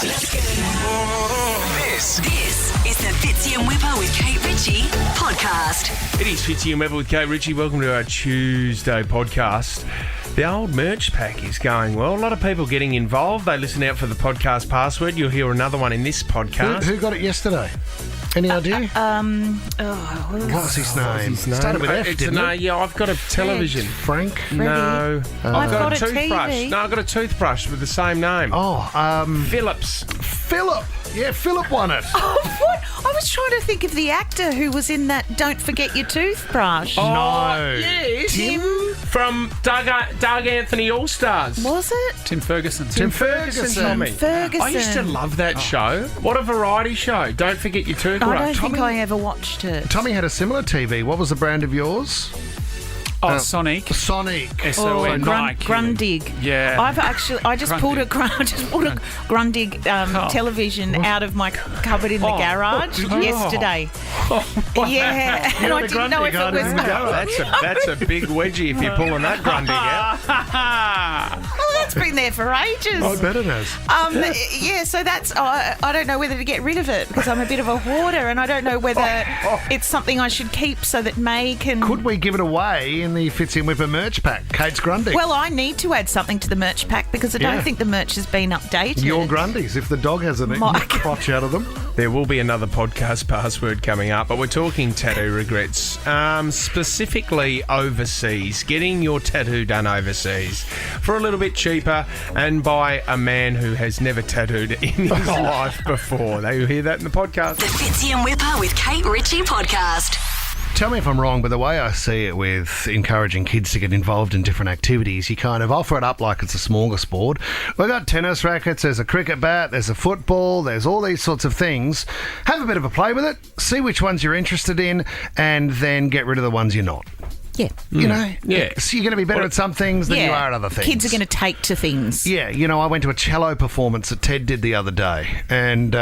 This is the Fitzy and Whipper with Kate Ritchie podcast. It is Fitzy and Whipper with Kate Ritchie. Welcome to our Tuesday podcast. The old merch pack is going well. A lot of people getting involved. They listen out for the podcast password. You'll hear another one in this podcast. Who got it yesterday? Any idea? What's his name? Started with F, didn't it? Yeah, I've got a television. Frank? No. I've got a toothbrush. TV. No, I've got a toothbrush with the same name. Phillips. Philip. Yeah, Philip won it. Oh, what? I was trying to think of the actor who was in that Don't Forget Your Toothbrush. No. Yes. Tim? From Doug Anthony All-Stars. Was it? Tim Ferguson. Tim Ferguson. Tommy. Ferguson. I used to love that show. What a variety show. Don't forget your toothbrush. I don't think I ever watched it. Tommy had a similar TV. What was the brand of yours? Sonic. Sonic. S-O-N-I-Q. Grundig. Yeah. I just pulled a Grundig television out of my cupboard in the garage yesterday. Yeah, and I didn't know if it was. That's a big wedgie if you're pulling that Grundig out. Oh, that's been there for ages. I bet it has. Yeah, so that's. I don't know whether to get rid of it because I'm a bit of a hoarder, and I don't know whether it's something I should keep so that May can. Could we give it away in the Fitzy and Whipper merch pack? Kate's Grundy. Well, I need to add something to the merch pack because I don't think the merch has been updated. Your Grundies, if the dog hasn't eaten the crotch out of them. There will be another podcast password coming up, but we're talking tattoo regrets, specifically overseas, getting your tattoo done overseas for a little bit cheaper and by a man who has never tattooed in his life before. They hear that in the podcast. The Fitzy and Whipper with Kate Ritchie podcast. Tell me if I'm wrong, but the way I see it with encouraging kids to get involved in different activities, you kind of offer it up like it's a smorgasbord. We've got tennis rackets, there's a cricket bat, there's a football, there's all these sorts of things. Have a bit of a play with it, see which ones you're interested in, and then get rid of the ones you're not. Yeah. You know? Yeah. So you're going to be better at some things than you are at other things. Kids are going to take to things. Yeah, you know, I went to a cello performance that Ted did the other day, and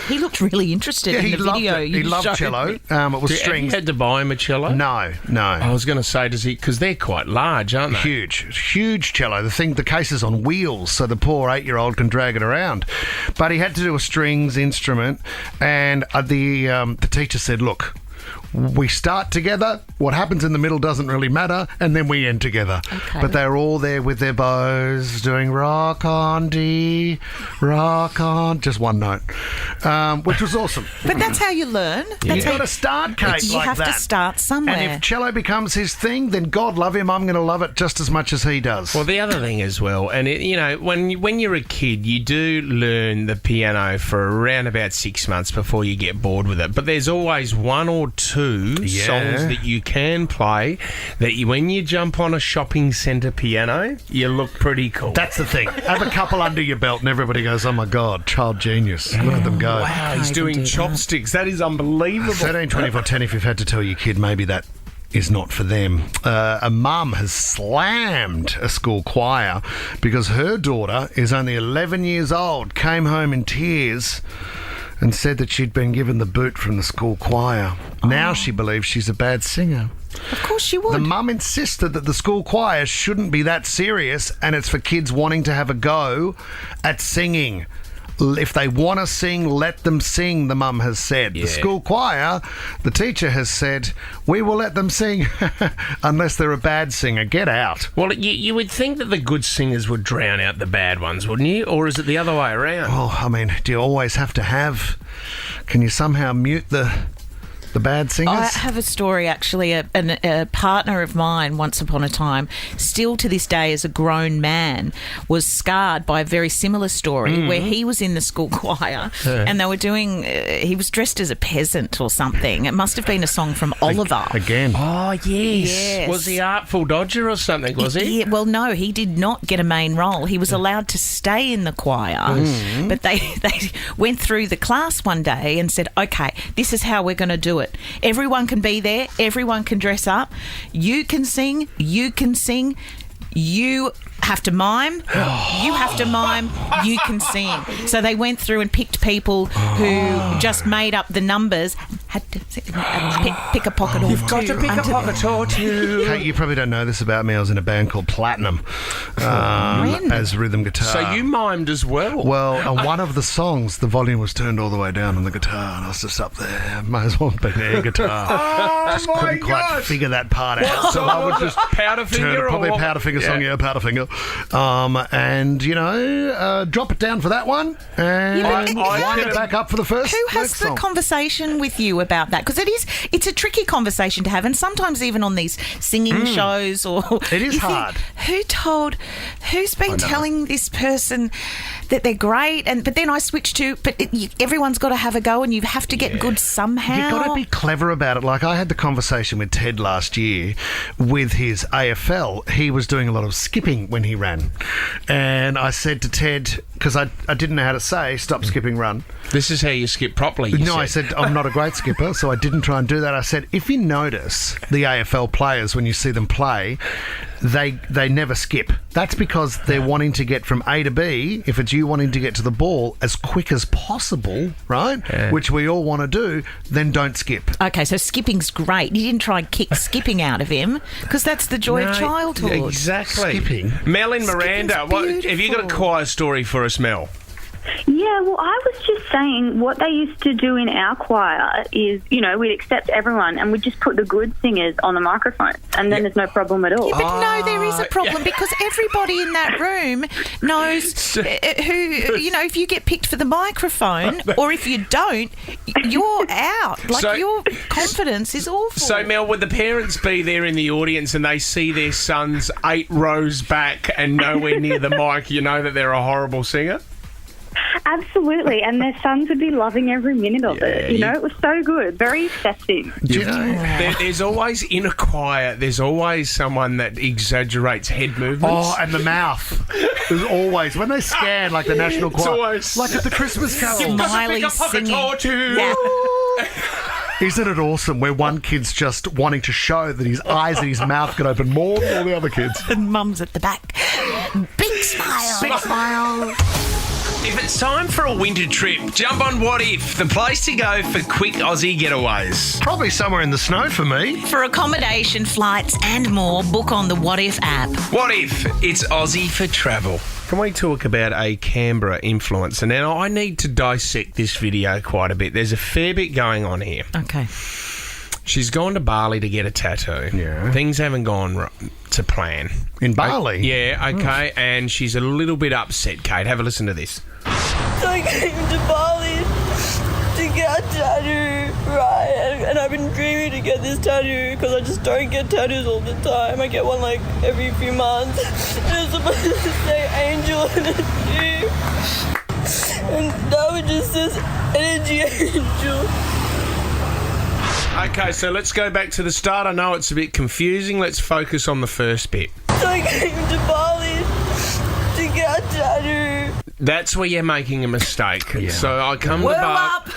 he looked really interested in the video. He loved cello. It was strings. Have you had to buy him a cello? No. I was going to say, does he? Because they're quite large, aren't they? Huge cello. The case is on wheels, so the poor 8-year-old can drag it around. But he had to do a strings instrument, and the teacher said, "Look, we start together, what happens in the middle doesn't really matter, and then we end together." Okay. But they're all there with their bows doing rock on D, rock on, just one note, which was awesome. But that's how you learn. You've got to start, Kate, You like have that. to start somewhere. And if cello becomes his thing, then God love him, I'm going to love it just as much as he does. Well, the other thing as well, and when you're a kid, you do learn the piano for around about 6 months before you get bored with it. But there's always one or two songs that you can play that when you jump on a shopping centre piano, you look pretty cool. That's the thing. Have a couple under your belt and everybody goes, "Oh my God, child genius." Look at them go. Wow, he's doing chopsticks. That is unbelievable. 13, 24, 10 if you've had to tell your kid maybe that is not for them. A mum has slammed a school choir because her daughter is only 11 years old, came home in tears and said that she'd been given the boot from the school choir. Now she believes she's a bad singer. Of course she would. The mum insisted that the school choir shouldn't be that serious and it's for kids wanting to have a go at singing. If they want to sing, let them sing, the mum has said. Yeah. The school choir, the teacher has said, we will let them sing unless they're a bad singer. Get out. Well, you would think that the good singers would drown out the bad ones, wouldn't you? Or is it the other way around? Oh, I mean, do you always have to have... Can you somehow mute the bad singers? I have a story, actually. A partner of mine, once upon a time, still to this day as a grown man, was scarred by a very similar story where he was in the school choir and they were doing... he was dressed as a peasant or something. It must have been a song from Oliver. Again. Oh, yes. Was he Artful Dodger or something, was he? Yeah, well, no, he did not get a main role. He was allowed to stay in the choir, but they went through the class one day and said, "Okay, this is how we're going to do it. Everyone can be there. Everyone can dress up. You can sing. You can sing. You have to mime. You have to mime. You can sing." So they went through and picked people who just made up the numbers. Had to sing. pick a pocket or You've got to pick a pocket or two. Kate, you probably don't know this about me. I was in a band called Platinum as rhythm guitar. So you mimed as well. Well, on one of the songs, the volume was turned all the way down on the guitar, and I was just up there. Might as well have been air guitar. Just couldn't quite figure that part out. So I would just Powderfinger, probably a or Powderfinger song, yeah, Powderfinger. And, drop it down for that one, and wind it back up for the first. Who has next the song. conversation with you about that? Because it's a tricky conversation to have, and sometimes even on these singing shows, or It is you think, hard. who's been telling this person that they're great, but then I switch to, everyone's got to have a go, and you have to get good somehow. You've got to be clever about it. Like, I had the conversation with Ted last year with his AFL. He was doing a lot of skipping when he ran. And I said to Ted, because I didn't know how to say, stop skipping, run. This is how you skip properly. I said, I'm not a great skipper, so I didn't try and do that. I said, if you notice the AFL players, when you see them play, they never skip. That's because they're wanting to get from A to B, if it's you wanting to get to the ball, as quick as possible, right? Yeah. Which we all want to do, then don't skip. Okay, so skipping's great. You didn't try and kick skipping out of him, because that's the joy of childhood. Exactly. Skipping. Mel in Miranda, Skipping's have you got a choir story for us, Mel? Yeah, well, I was just saying what they used to do in our choir is, we'd accept everyone and we'd just put the good singers on the microphone, and then there's no problem at all. Yeah, but no, there is a problem because everybody in that room knows who, if you get picked for the microphone or if you don't, you're out. Like, your confidence is awful. So, Mel, would the parents be there in the audience and they see their sons 8 rows back and nowhere near the mic, you know that they're a horrible singer? Absolutely, and their sons would be loving every minute of it. It was so good, very festive. There's always, in a choir, there's always someone that exaggerates head movements. Oh, and the mouth. There's always, when they scan, like the National Choir, always, like at the Christmas Carol. Miley singing. Yeah. Isn't it awesome where one kid's just wanting to show that his eyes and his mouth can open more than all the other kids? And mum's at the back. Big smile. Big smile. If it's time for a winter trip, jump on What If, the place to go for quick Aussie getaways. Probably somewhere in the snow for me. For accommodation, flights and more, book on the What If app. What If? It's Aussie for travel. Can we talk about a Canberra influencer? Now, I need to dissect this video quite a bit. There's a fair bit going on here. Okay. She's gone to Bali to get a tattoo. Yeah. Things haven't gone to plan. In Bali? Yeah, okay. And she's a little bit upset, Kate. Have a listen to this. So I came to Bali to get a tattoo, right? And I've been dreaming to get this tattoo because I just don't get tattoos all the time. I get one like every few months. And it's supposed to say angel energy. And now it just says energy angel. Okay, so let's go back to the start. I know it's a bit confusing. Let's focus on the first bit. So I came to Bali to get a tattoo. That's where you're making a mistake. Yeah. So I come to Bali.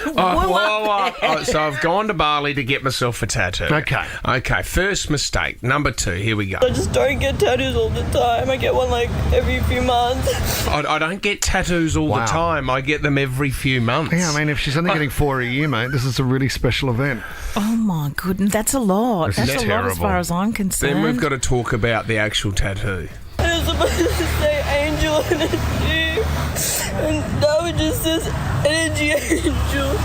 So I've gone to Bali to get myself a tattoo. Okay, first mistake. Number 2, here we go. I just don't get tattoos all the time. I get one like every few months. I don't get tattoos all the time. I get them every few months. Yeah, I mean, if she's only getting 4 a year, mate, this is a really special event. Oh, my goodness. That's a lot. This is That's a lot as terrible. far as I'm concerned. Then we've got to talk about the actual tattoo. And it's supposed to say angel energy. And now it just says energy angel.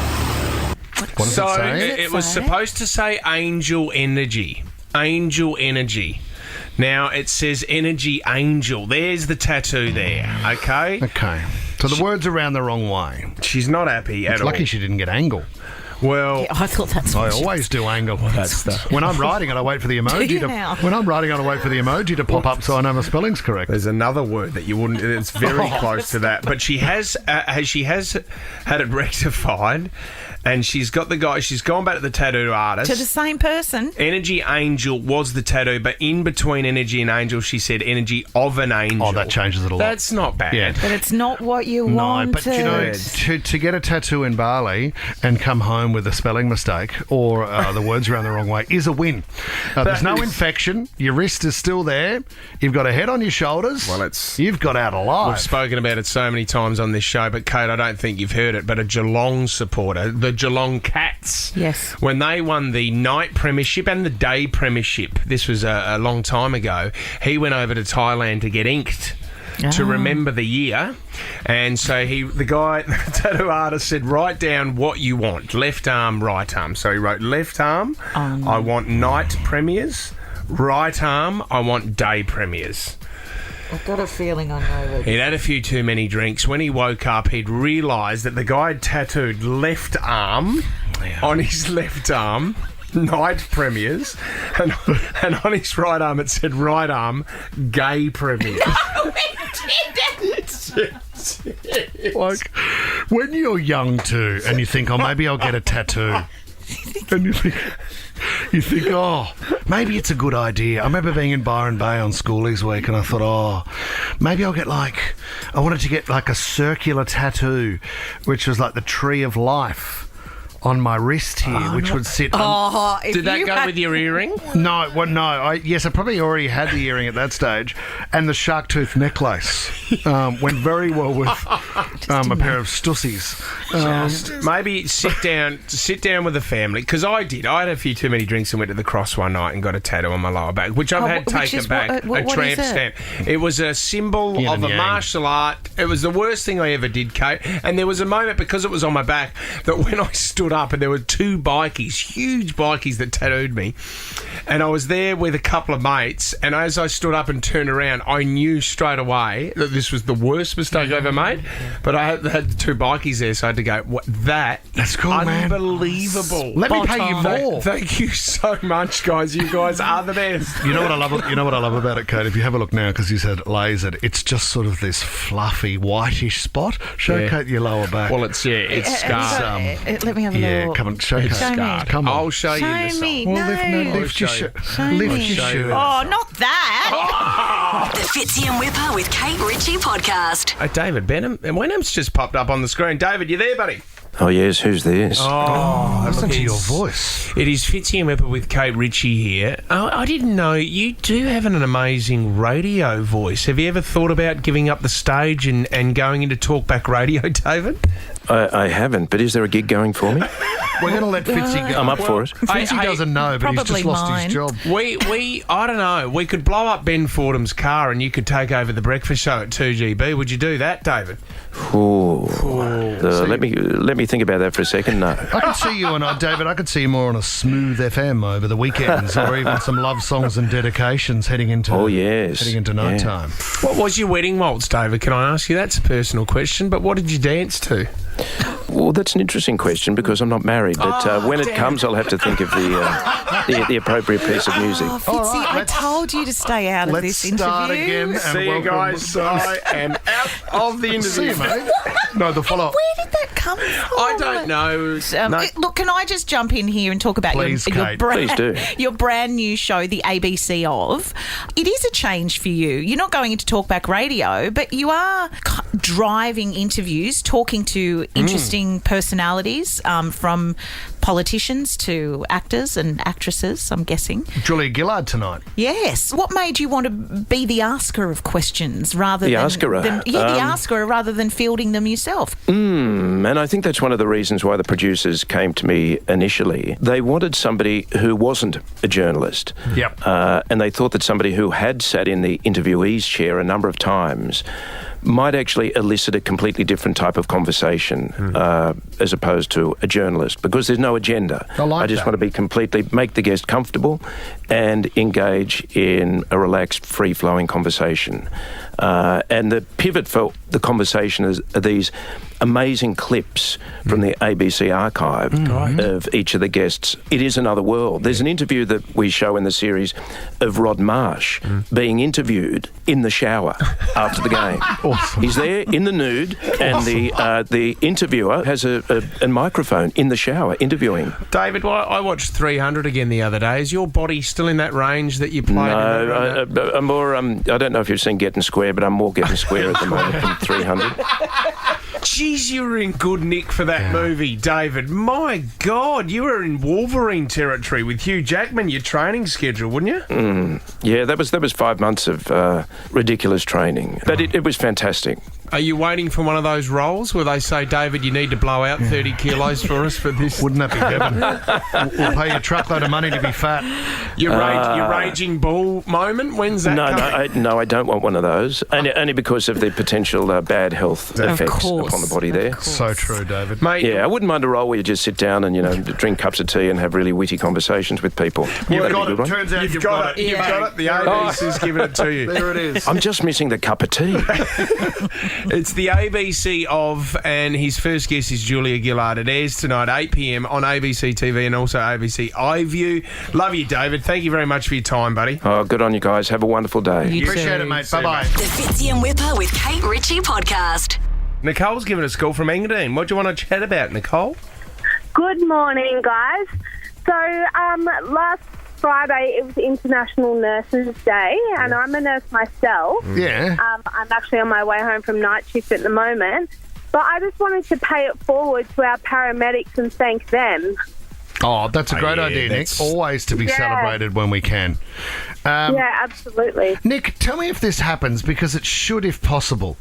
What does So it say? it was supposed to say angel energy. Angel energy. Now it says energy angel. There's the tattoo there, okay? Okay. So the words are around the wrong way. She's not happy at It's all. lucky she didn't get angle. Well, Yeah, I thought that's I what always do angle. that's the... When I'm writing it, I wait for the emoji you to. now? When I'm writing it, I wait for the emoji to pop up so I know my spelling's correct. There's another word that you wouldn't. It's very close to that, but she has had it rectified, and she's got the guy. She's gone back to the tattoo artist. to the same person. Energy Angel was the tattoo, but in between Energy and Angel, she said Energy of an Angel. Oh, that changes it a lot. That's not bad. Yeah. But it's not what you No, wanted. but you know, to get a tattoo in Bali and come home home with a spelling mistake or the words around the wrong way is a win. There's no infection. Your wrist is still there. You've got a head on your shoulders. Well, you've got out alive. We've spoken about it so many times on this show, but Kate, I don't think you've heard it, but a Geelong supporter, the Geelong Cats, Yes. when they won the night premiership and the day premiership, this was a long time ago, he went over to Thailand to get inked to remember the year. And so the tattoo artist said, write down what you want, left arm, right arm. So he wrote left arm, I want night premiers, right arm, I want day premiers. I've got a feeling I know that. He'd had a few too many drinks. When he woke up, he'd realised that the guy had tattooed left arm on his left arm, night premiers, and on his right arm it said right arm, gay premiers. No, it didn't. Like, when you're young too, and you think, oh, maybe I'll get a tattoo. And you think, oh, maybe it's a good idea. I remember being in Byron Bay on Schoolies Week and I thought, oh, maybe I'll get I wanted to get like a circular tattoo, which was like the tree of life on my wrist here, which would sit... Did that go with your earring? No, well, no. Yes, I probably already had the earring at that stage, and the shark tooth necklace went very well with a pair of stussies. Maybe sit down with the family, because I did. I had a few too many drinks and went to the Cross one night and got a tattoo on my lower back, which I've had taken back, a tramp stamp. It was a symbol of a martial art. It was the worst thing I ever did, Kate. And there was a moment, because it was on my back, that when I stood up and there were two bikies, huge bikies that tattooed me, and I was there with a couple of mates, and as I stood up and turned around, I knew straight away that this was the worst mistake I ever made. But I had the two bikies there, so I had to go, that's cool, man. Unbelievable. Let me pay you more. Thank you so much, guys. You guys are the best. You know what I love? You know what I love about it, Kate? If you have a look now, because you said lasered, it's just sort of this fluffy whitish spot. Show Kate your lower back. Well, it's scarred. Let me have a look. Yeah, come on, show Kate. Come on. I'll show you this. Me. Well, No. lift your shirt. Lift your shirt. Oh, not that. The Fitzy and Whipper with Kate Ritchie podcast. David Wenham's just popped up on the screen. David, you there, buddy? Oh, yes, who's this? Listen to your voice. It is Fitzy and Whipper with Kate Ritchie here. Oh, I didn't know you do have an amazing radio voice. Have you ever thought about giving up the stage and going into talkback radio, David? I haven't, but is there a gig going for me? We're going to let Fitzy go. I'm up for it. Fitzy doesn't know, but he's just lost his job. I don't know. We could blow up Ben Fordham's car and you could take over the breakfast show at 2GB. Would you do that, David? Let me think about that for a second. No. I could see you David. I could see you more on a Smooth FM over the weekends, or even some love songs and dedications heading into night time. What was your wedding waltz, David? Can I ask you? That's a personal question, but what did you dance to? Well, that's an interesting question because I'm not married, but when it comes, I'll have to think of the appropriate piece of music. Oh, Fitzy, I told you to stay out of this interview. Let's start again. And see you guys. I am out of the interview. See you, mate. No, the follow-up. Where did that come from? I don't know. Look, can I just jump in here and talk about Please, Kate. Please do. Your brand new show, the ABC of? It is a change for you. You're not going into talkback radio, but you are driving interviews, talking to interesting personalities, from politicians to actors and actresses, I'm guessing. Julia Gillard tonight. Yes. What made you want to be the asker of questions rather the than... asker? the asker rather than fielding them yourself? And I think that's one of the reasons why the producers came to me initially. They wanted somebody who wasn't a journalist. Yep. And they thought that somebody who had sat in the interviewee's chair a number of times might actually elicit a completely different type of conversation as opposed to a journalist, because there's no agenda. I just want to make the guest comfortable and engage in a relaxed, free-flowing conversation. And the pivot for the conversation are these amazing clips from the ABC archive of each of the guests. It is another world. There's an interview that we show in the series of Rod Marsh being interviewed in the shower after the game. Awesome. He's there in the nude, and the interviewer has a microphone in the shower interviewing. David, well, I watched 300 again the other day. Is your body still in that range that you played? No, I'm more. I don't know if you've seen Getting Square, but I'm more Getting Square at the moment than 300. Jeez, you were in good nick for that movie, David. My God, you were in Wolverine territory with Hugh Jackman, your training schedule, wouldn't you? Yeah, that was 5 months of ridiculous training. But it was fantastic. Are you waiting for one of those roles where they say, David, you need to blow out 30 kilos for us for this? Wouldn't that be heaven? We'll pay you a truckload of money to be fat. Your raging bull moment? When's that coming? No, I don't want one of those. Only because of the potential bad health effects upon the body there. So true, David. Mate, Yeah, I wouldn't mind a role where you just sit down and, drink cups of tea and have really witty conversations with people. You've got it. Turns out you've got it. You've got it. The ABC's given it to you. There it is. I'm just missing the cup of tea. It's the ABC of, and his first guest is Julia Gillard. It airs tonight, 8 p.m. on ABC TV and also ABC iView. Love you, David. Thank you very much for your time, buddy. Oh, good on you guys. Have a wonderful day. Appreciate it, mate. Bye-bye. The Fitzy and Whipper with Kate Ritchie podcast. Nicole's given us a call from Engadine. What do you want to chat about, Nicole? Good morning, guys. So, last Friday it was International Nurses Day, and I'm a nurse myself. Yeah. I'm actually on my way home from night shift at the moment, but I just wanted to pay it forward to our paramedics and thank them. Oh, that's a great yeah, idea, Nick. that's- Always to be celebrated when we can. Yeah, absolutely. Nick, tell me if this happens, because it should if possible.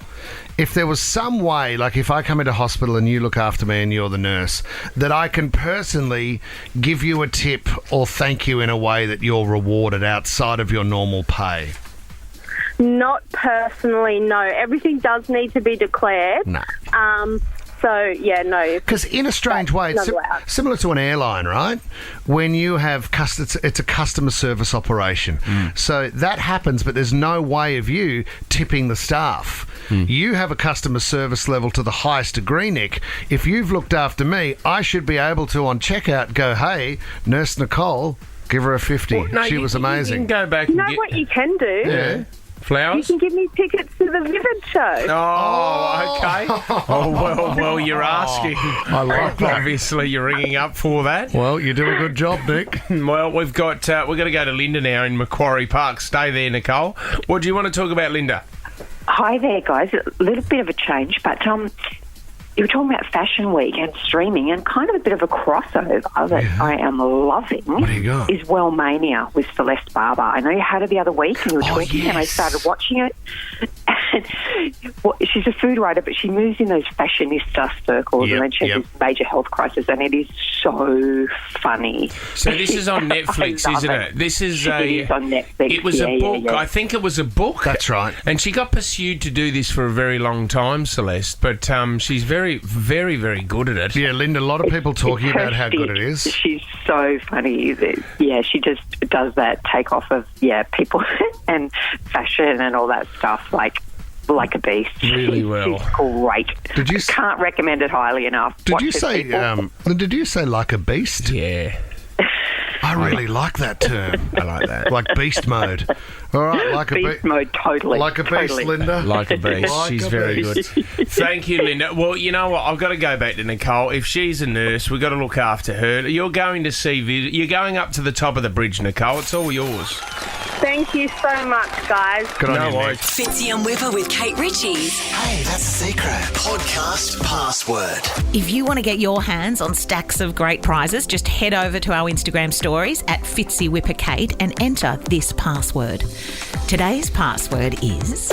If there was some way, like if I come into hospital and you look after me and you're the nurse, that I can personally give you a tip or thank you in a way that you're rewarded outside of your normal pay. Not personally, no. Everything does need to be declared. Nah. So, yeah, no. Because in a strange way, it's not allowed. similar to an airline, right? When you have it's a customer service operation. So that happens, but there's no way of you tipping the staff. You have a customer service level to the highest degree, Nick. If you've looked after me, I should be able to, on checkout, go, hey, Nurse Nicole, give her a 50. Well, no, she was amazing. You can go back You and know get what you can do? Yeah. flowers. You can give me tickets to the Vivid show. Oh, okay. Oh, well, you're asking. I like that. Obviously, you're ringing up for that. Well, you do a good job, Nick. Well, we're going to go to Linda now in Macquarie Park. Stay there, Nicole. What do you want to talk about, Linda? Hi there, guys. A little bit of a change, but you were talking about Fashion Week and streaming, and kind of a bit of a crossover that I am loving. What do you got? Is Wellmania with Celeste Barber. I know you had it the other week and you were talking, and I started watching it. And she's a food writer, but she moves in those fashionista circles, and then she has this major health crisis, and it is so funny. So this is on Netflix, isn't it? This is it is on Netflix. It was a book. Yeah. I think it was a book. That's right. And she got pursued to do this for a very long time, Celeste. But she's very, very, very good at it. Yeah, Linda, a lot of people talking It's about how her good it is. She's so funny. Yeah, she just does that takeoff of people and fashion and all that stuff like a beast. Really well. She's great. Can't recommend it highly enough. Did Watch you it, say? people. Did you say like a beast? Yeah. I really like that term. I like that. Like beast mode. All right, like a beast mode, totally. Like a beast, totally. Linda. Like a beast. Like She's a very beast. good. Thank you, Linda. Well, you know what? I've got to go back to Nicole. If she's a nurse, we've got to look after her. You're going to see... You're going up to the top of the bridge, Nicole. It's all yours. Thank you so much, guys. Good on you, worries. Nick. Fitzy and Whipper with Kate Ritchie. Hey, that's a secret. Podcast password. If you want to get your hands on stacks of great prizes, just head over to our Instagram stories at Fitzy Whipper Kate and enter this password. Today's password is...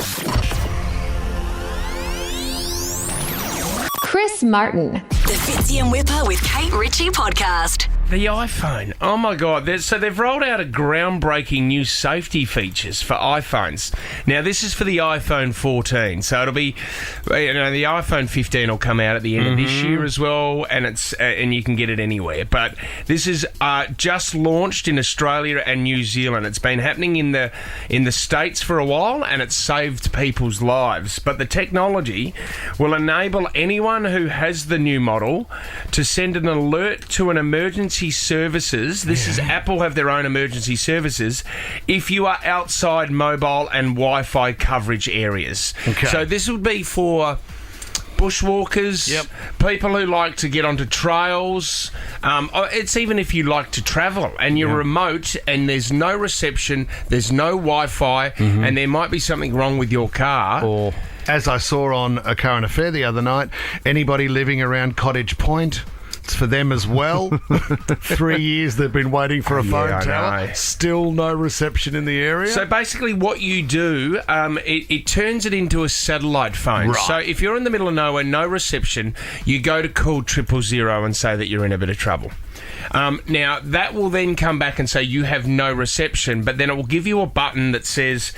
Chris Martin. The Fitzy and Whipper with Kate Ritchie podcast. The iPhone. Oh, my God. So they've rolled out a groundbreaking new safety features for iPhones. Now, this is for the iPhone 14. So it'll be, the iPhone 15 will come out at the end of this year as well, and and you can get it anywhere. But this is just launched in Australia and New Zealand. It's been happening in the States for a while, and it's saved people's lives. But the technology will enable anyone who has the new model to send an alert to an emergency services. This is Apple have their own emergency services if you are outside mobile and Wi-Fi coverage areas. Okay. So this would be for bushwalkers, people who like to get onto trails. It's even if you like to travel and you're remote and there's no reception, there's no Wi-Fi, and there might be something wrong with your car. as I saw on A Current Affair the other night, anybody living around Cottage Point, it's for them as well. 3 years they've been waiting for a phone tower. Still no reception in the area. So basically what you do, it turns it into a satellite phone. Right. So if you're in the middle of nowhere, no reception, you go to call 000 and say that you're in a bit of trouble. Now, that will then come back and say you have no reception, but then it will give you a button that says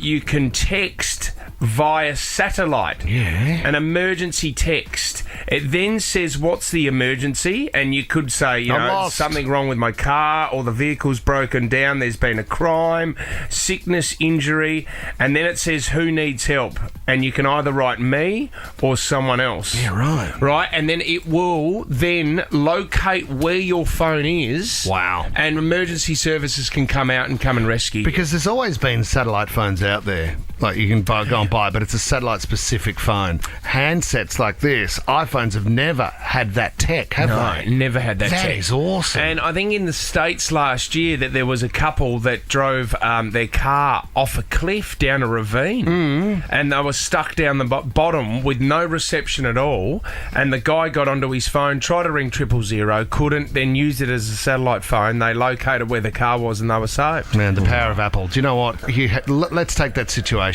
you can text via satellite. Yeah. An emergency text. It then says what's the emergency, and you could say, you know, something wrong with my car, or the vehicle's broken down, there's been a crime, sickness, injury, and then it says who needs help, and you can either write me or someone else. Yeah, right. Right, and then it will then locate where your phone is. Wow. And emergency services can come out and come and rescue you. Because there's always been satellite phones out there. Like you can go and buy, but it's a satellite-specific phone. Handsets like this, iPhones have never had that tech, have they? No, never had that tech. That is awesome. And I think in the States last year that there was a couple that drove their car off a cliff down a ravine, and they were stuck down the bottom with no reception at all, and the guy got onto his phone, tried to ring 000, couldn't, then used it as a satellite phone. They located where the car was and they were saved. Man, the power of Apple. Do you know what? Let's take that situation.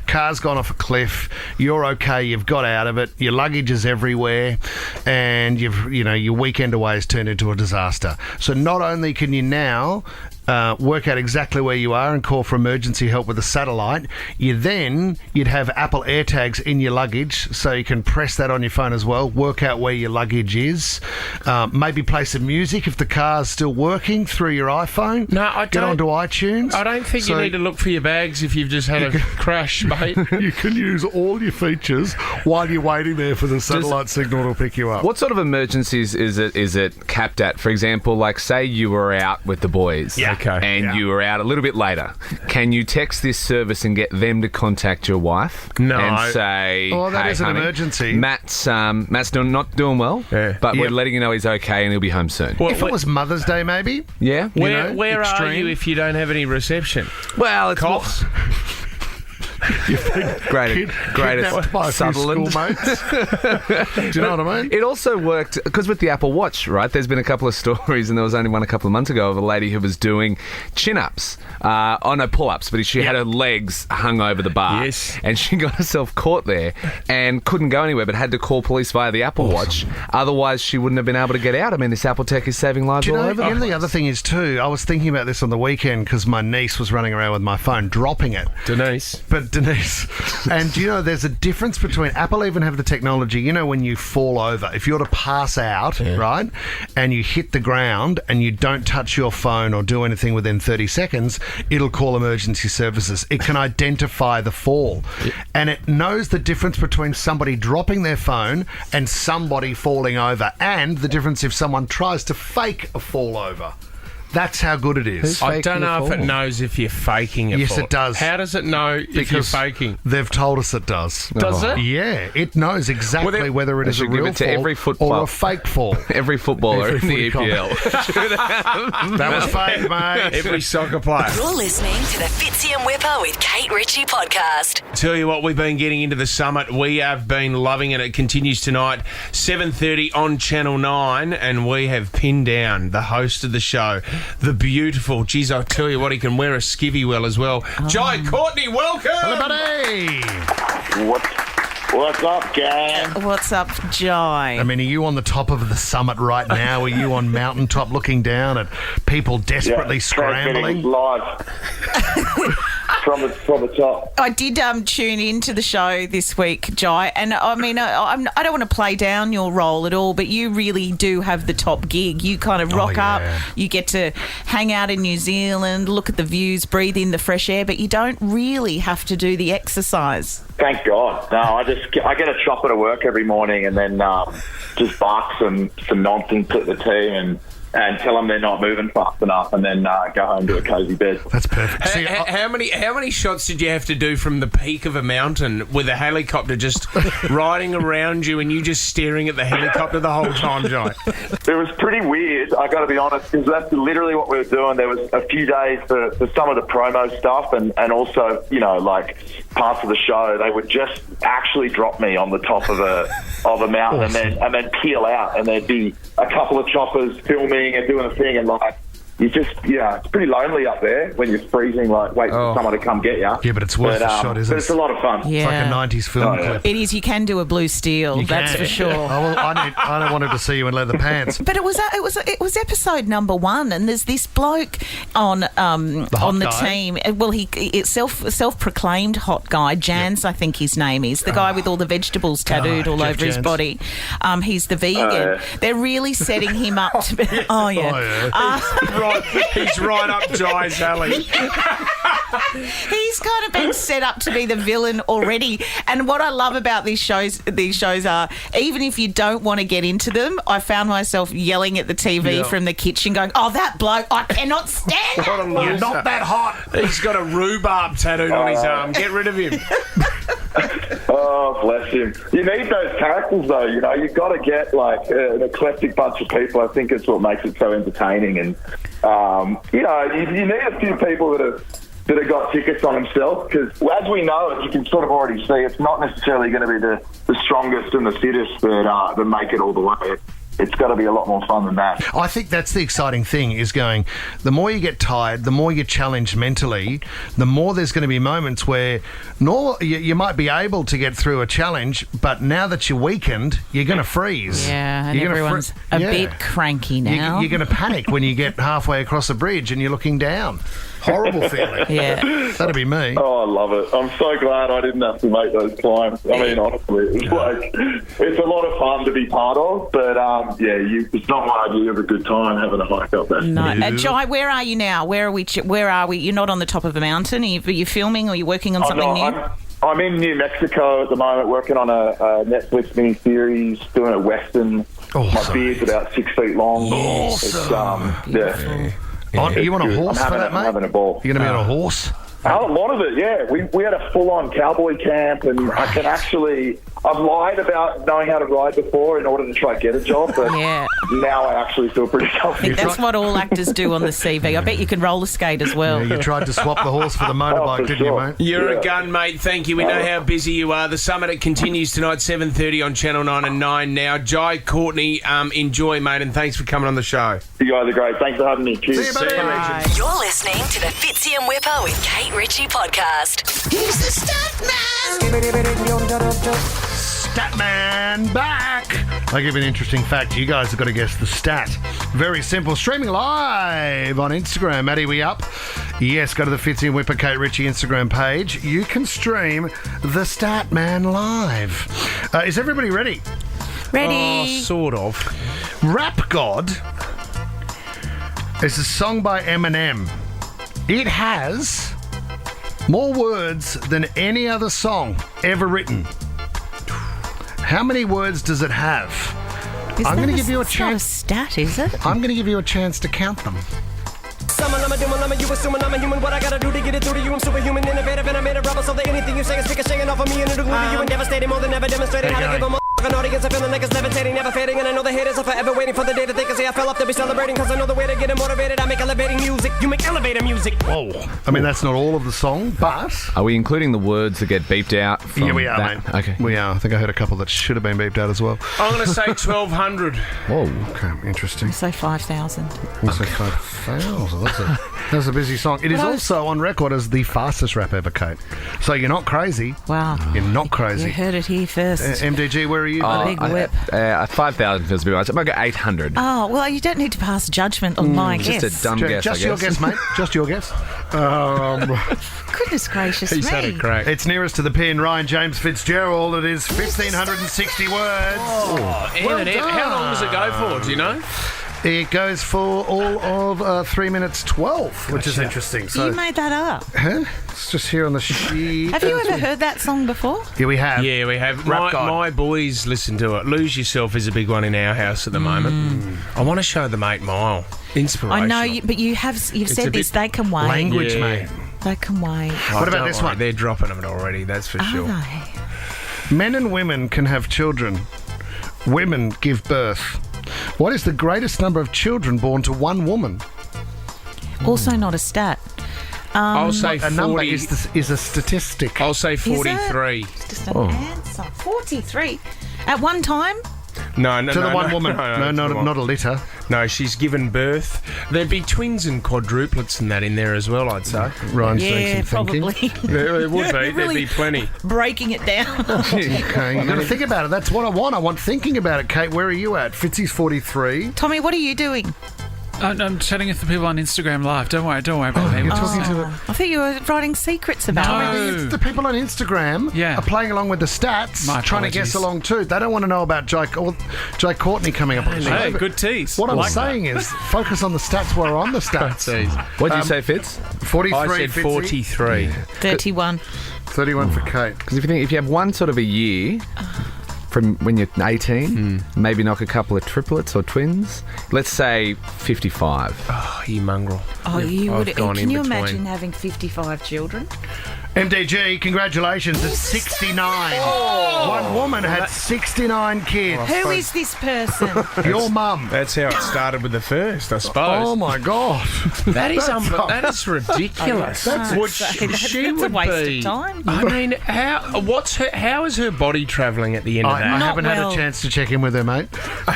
Car's gone off a cliff. You're okay. You've got out of it. Your luggage is everywhere, and your weekend away has turned into a disaster. So not only can you now work out exactly where you are and call for emergency help with a satellite, you'd have Apple AirTags in your luggage, so you can press that on your phone as well, work out where your luggage is, maybe play some music if the car's still working through your iPhone. No, I don't. Get onto iTunes. I don't think you need to look for your bags if you've just had a crash, mate. You can use all your features while you're waiting there for the satellite signal to pick you up. What sort of emergencies is it capped at? For example, like say you were out with the boys. Yeah. Okay. And you were out a little bit later. Can you text this service and get them to contact your wife? No. And say, that hey, is an honey, emergency. Matt's not doing well, but we're letting you know he's okay and he'll be home soon. Well, if it was Mother's Day, maybe. Yeah. Where are you if you don't have any reception? Well, it's Coughs. Great at Sutherland. Do you know what I mean? It also worked because with the Apple Watch, right? There's been a couple of stories, and there was only one a couple of months ago of a lady who was doing chin-ups, pull-ups, but she had her legs hung over the bar, and she got herself caught there and couldn't go anywhere, but had to call police via the Apple Watch. Otherwise, she wouldn't have been able to get out. I mean, this Apple tech is saving lives all over. And the other thing is too, I was thinking about this on the weekend because my niece was running around with my phone, dropping it. Denise. And do you know, there's a difference between Apple even have the technology, when you fall over, if you're to pass out, right, and you hit the ground and you don't touch your phone or do anything within 30 seconds, it'll call emergency services. It can identify the fall. And it knows the difference between somebody dropping their phone and somebody falling over, and the difference if someone tries to fake a fall over. That's how good it is. I don't know if it knows if you're faking it. Yes, it does. How does it know if you're faking? They've told us it does. Does it? Yeah, it knows exactly whether it is a real fall every or a fake fall. Every footballer in the EPL. That was fake, mate. Every soccer player. You're listening to the Fitzy and Whipper with Kate Ritchie podcast. Tell you what, we've been getting into the summit. We have been loving it. It continues tonight, 7:30 on Channel 9, and we have pinned down the host of the show, the beautiful, geez, I'll tell you what, he can wear a skivvy well as well. Jai Courtney, welcome! Hello, buddy! What's up, gang? What's up, Jai? I mean, are you on the top of the summit right now? Are you on mountaintop looking down at people desperately scrambling? Live from the top. I did tune into the show this week, Jai, and I mean, I don't want to play down your role at all, but you really do have the top gig. You kind of rock up, you get to hang out in New Zealand, look at the views, breathe in the fresh air, but you don't really have to do the exercise. Thank God. No, I get a chopper to work every morning and then just bark some nonsense at the team and tell them they're not moving fast enough, and then go home to a cosy bed. That's perfect. See, how many shots did you have to do from the peak of a mountain with a helicopter just riding around you and you just staring at the helicopter the whole time, Jai? It was pretty weird, I got to be honest, because that's literally what we were doing. There was a few days for some of the promo stuff and also, like parts of the show, they would just actually drop me on the top of a mountain and then peel out, and there'd be a couple of choppers filming and doing a thing, and like it's pretty lonely up there when you're freezing, like waiting for someone to come get you. Yeah, but it's worth a shot, isn't it? But it's a lot of fun. Yeah. It's like a 90s film clip. It is. You can do a blue steel, that's for sure. I don't want him to see you in leather pants. But it was episode number 1, and there's this bloke on the team. Well, it's self-proclaimed hot guy. Jans, I think his name is, the guy with all the vegetables tattooed all over his body. He's the vegan. They're really setting him up to be. He's right up Jai's alley. He's kind of been set up to be the villain already. And what I love about these shows are, even if you don't want to get into them, I found myself yelling at the TV from the kitchen going, "Oh, that bloke, I cannot stand him. You're not that hot." He's got a rhubarb tattooed on his arm. Get rid of him. Oh, bless him. You need those characters, though. You know, you've got to get like an eclectic bunch of people. I think it's what makes it so entertaining. And you need a few people that have got tickets on themselves, because as we know, as you can sort of already see, it's not necessarily going to be the strongest and the fittest that make it all the way. It's got to be a lot more fun than that. I think that's the exciting thing, is going, the more you get tired, the more you're challenged mentally, the more there's going to be moments where you might be able to get through a challenge, but now that you're weakened, you're going to freeze. Yeah, and everyone's a bit cranky now. You're going to panic when you get halfway across a bridge and you're looking down. Horrible feeling. Yeah. That'd be me. Oh, I love it. I'm so glad I didn't have to make those climbs. I mean, honestly, it's a lot of fun to be part of, but it's not my idea of a good time having a hike up there. No. Jai, where are you now? Where are we? You're not on the top of a mountain? Are you filming, or are you working on something new? I'm in New Mexico at the moment, working on a Netflix mini-series, doing a Western. My beard's about 6 feet long. Awesome. You on a horse for that, mate? I'm having a ball. You're going to be on a horse? A lot of it, yeah. We had a full-on cowboy camp, and I can actually... I've lied about knowing how to ride before in order to try to get a job, but now I actually feel pretty confident. That's what all actors do on the CV. I bet you can roller skate as well. Yeah, you tried to swap the horse for the motorbike, didn't you, mate? You're a gun, mate. Thank you. We know how busy you are. The Summit, it continues tonight, 7:30 on Channel 9 and 9 now. Jai, Courtney, enjoy, mate, and thanks for coming on the show. You guys are great. Thanks for having me. Cheers. See you, buddy. You're listening to the Fitzy and Whipper with Kate Ritchie podcast. He's the Statman. Statman back. I'll give you an interesting fact. You guys have got to guess the stat. Very simple. Streaming live on Instagram. Maddie, we up? Yes, go to the Fitzy and Whipper Kate Ritchie Instagram page. You can stream the Statman live. Is everybody ready? Ready. Sort of. Rap God is a song by Eminem. It has more words than any other song ever written. How many words does it have? I'm going to give you a chance. It's not a stat, is it? I'm going to give you a chance to count them. You assuming I'm a human, what I gotta do to get it through to you? I'm superhuman, innovative, and I made a rubber, so that anything you say is ricocheting off of me and it'll glue to you and devastating more than ever demonstrating how to give a an audience. I'm feeling like it's levitating, never fading, and I know the haters are forever waiting for the day that they can say I fell off to be celebrating, because I know the way to get them motivated. I make elevating music, you make elevator music. Whoa. I mean, that's not all of the song, but... Are we including the words that get beeped out? Yeah, we are, that? mate. Okay. We are. I think I heard a couple that should have been beeped out as well. I'm going to say 1,200. Whoa. Okay, interesting. Say 5,000. We'll say 5,000. That's a busy song. It is also on record as the fastest rap ever, Kate. So you're not crazy. Wow. You're not crazy. You heard it here first. MDG, where are you? Big whip. 5,000 feels a bit much. I might go 800. Oh, well, you don't need to pass judgment on my guess. Just a dumb guess, Just I your guess. guess, mate. Just your guess. Goodness gracious He's me. had it great. It's nearest to the pin. Ryan James Fitzgerald. It is 1,560 words. Oh, how long does it go for? Do you know? It goes for all of 3 minutes 12, which is interesting. So, You made that up. huh? It's just here on the sheet. Have you ever heard that song before? Yeah, we have. Yeah, we have. Rap God. My boys listen to it. Lose Yourself is a big one in our house at the moment. I want to show them 8 Mile. Inspirational. I know, but you've said a this. bit They can wait. Language, Yeah. mate. They can wait. Oh, What about don't this worry, one? They're dropping them already, that's for sure. Are they? Men and women can have children. Women give birth. What is the greatest number of children born to one woman? Also not a stat. I'll say a number 40. is a statistic. I'll say 43. It's just an answer. 43. At one time? No. To the one woman. No, not a litter. No, she's given birth. There'd be twins and quadruplets and that in there as well, I'd say. Ryan's Yeah, doing some probably. thinking. There would be. There'd Really be plenty. Breaking it down. Okay, you got to think about it. That's what I want. I want thinking about it. Kate, where are you at? Fitzy's 43. Tommy, what are you doing? I'm chatting with the people on Instagram Live. Don't worry about me. You're talking to I thought you were writing secrets about No. it. the people on Instagram are playing along with the stats, My trying to guess along too. They don't want to know about Jai Courtney coming up on the show. Hey, But good tease. What I'm Like saying is, focus on the stats while we're on the stats. What'd you say, Fitz? 43. I said Fitzy. 43. 31. 31 for Kate. Because if you have one sort of a year from when you're 18, maybe knock a couple of triplets or twins. Let's say 55. Oh, you mongrel. Oh, you I've would. gone Can in you between. imagine having 55 children? MDG, congratulations. It's 69. One woman had 69 kids. Who is this person? Your mum. That's how it started with the first, I suppose. Oh my God. That is That's- that is ridiculous. That's What that's she a would waste be. of time. I mean, how is her body travelling at the end of I that? haven't had well. a chance to check in with her, mate.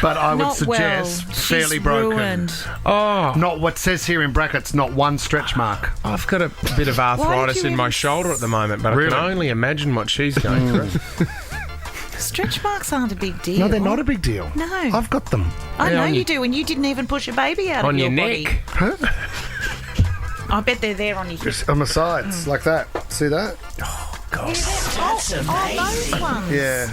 But I would Not suggest well. fairly She's broken. ruined. Oh, Not what says here in brackets, not one stretch mark. I've got a bit of arthritis you in my even shoulder at the moment, but Really? I can only imagine what she's going through. Stretch marks aren't a big deal. No, they're not a big deal. No. I've got them. I Yeah, know on you your- do, and you didn't even push a baby out On of your your body. neck. Huh? I bet they're there on your hip. Just on my sides, like that. See that? That's those ones. Yeah.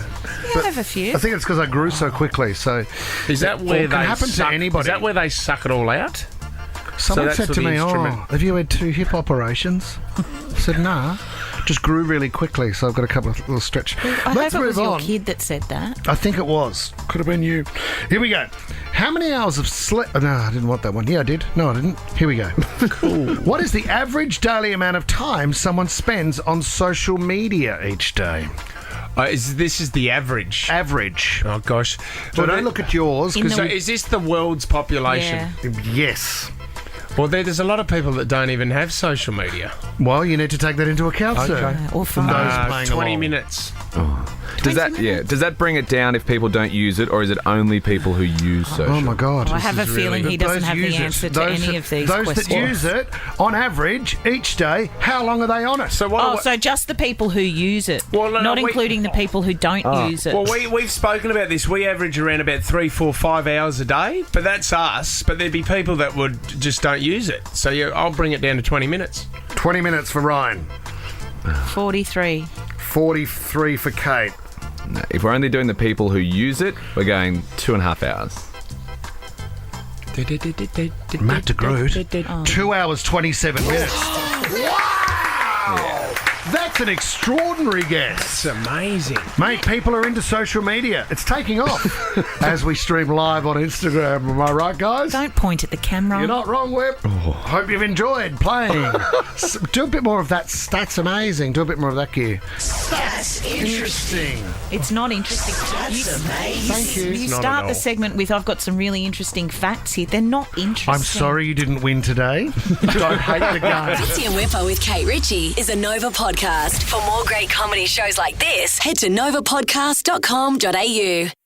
I have a few. I think it's because I grew so quickly. So Is that where it can they happen suck, to anybody. Is that where they suck it all out? Someone that's said for to the me, instrument. "Oh, have you had 2 hip operations?" I said, "Nah." Just grew really quickly, so I've got a couple of little stretch. I Let's hope it was move your on. kid that said that. I think it was. Could have been you. Here we go. How many hours of sleep? No, I didn't want that one. Yeah, I did. No, I didn't. Here we go. Cool. What is the average daily amount of time someone spends on social media each day? This is the average. Average. Oh gosh. So don't look at yours. In the- So is this the world's population? Yes. Well, there's a lot of people that don't even have social media. Well, you need to take that into account, sir. Or From those phone. playing 20 along. minutes. Does that bring it down if people don't use it, or is it only people who use social? Oh my God! I have a feeling he doesn't Those have the use it. answer to Those any of these Those questions. that use it, on average, each day, how long are they on it? So what? Oh, so just the people who use it, Well, no, not we- including the people who don't use it. Well, we've spoken about this. We average around about 3, 4, 5 hours a day, but that's us. But there'd be people that would just don't use it. So yeah, I'll bring it down to 20 minutes. 20 minutes for Ryan. 43. 43 for Kate. No, if we're only doing the people who use it, we're going 2.5 hours. Matt de Groot. 2 hours, 27 minutes. Wow! That's an extraordinary guess. It's amazing. Mate, people are into social media. It's taking off as we stream live on Instagram. Am I right, guys? Don't point at the camera. You're not wrong, Whip. Hope you've enjoyed playing. Do a bit more of that. That's amazing. Do a bit more of that gear. That's interesting. It's not interesting. That's amazing. Thank you. You not at start the all. segment with, I've got some really interesting facts here. They're not interesting. I'm sorry you didn't win today. Don't hate the game. Fitzy and Whipper with Kate Ritchie is a Nova podcast. For more great comedy shows like this, head to novapodcast.com.au.